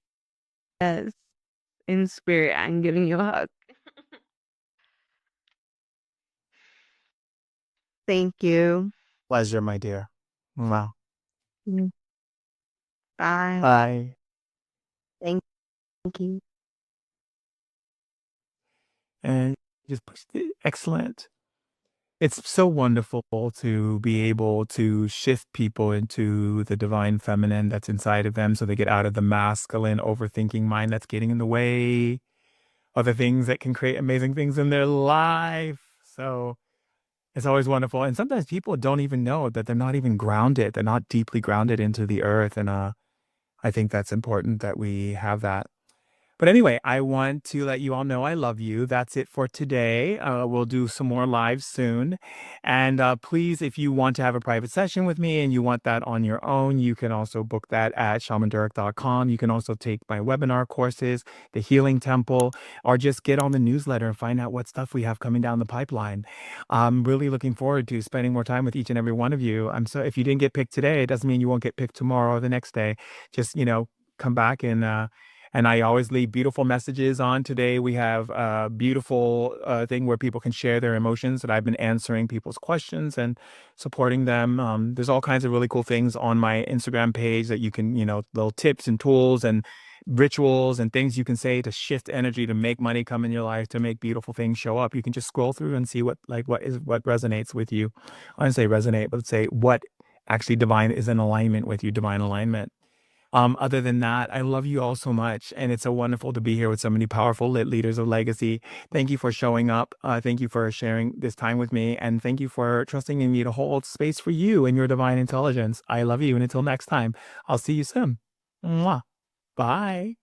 D: in spirit, I'm giving you a hug. Thank you.
A: pleasure, my dear. Wow.
D: Mm, bye.
A: Bye.
D: Thank you.
A: And just pushed it. Excellent. It's so wonderful to be able to shift people into the divine feminine that's inside of them so they get out of the masculine overthinking mind that's getting in the way of the things that can create amazing things in their life. So it's always wonderful. And sometimes people don't even know that they're not even grounded. They're not deeply grounded into the earth. And I think that's important that we have that. But anyway, I want to let you all know I love you. That's it for today. We'll do some more lives soon. And please, if you want to have a private session with me and you want that on your own, you can also book that at shamandurek.com. You can also take my webinar courses, the Healing Temple, or just get on the newsletter and find out what stuff we have coming down the pipeline. I'm really looking forward to spending more time with each and every one of you. If you didn't get picked today, it doesn't mean you won't get picked tomorrow or the next day. Just, come back and I always leave beautiful messages on. Today we have a beautiful thing where people can share their emotions, that I've been answering people's questions and supporting them. There's all kinds of really cool things on my Instagram page that you can, little tips and tools and rituals and things you can say to shift energy, to make money come in your life, to make beautiful things show up. You can just scroll through and see what resonates with you. I don't say resonate, but say what actually divine is in alignment with you, divine alignment. Other than that, I love you all so much. And it's so wonderful to be here with so many powerful lit leaders of legacy. Thank you for showing up. Thank you for sharing this time with me. And thank you for trusting in me to hold space for you and your divine intelligence. I love you. And until next time, I'll see you soon. Mwah. Bye.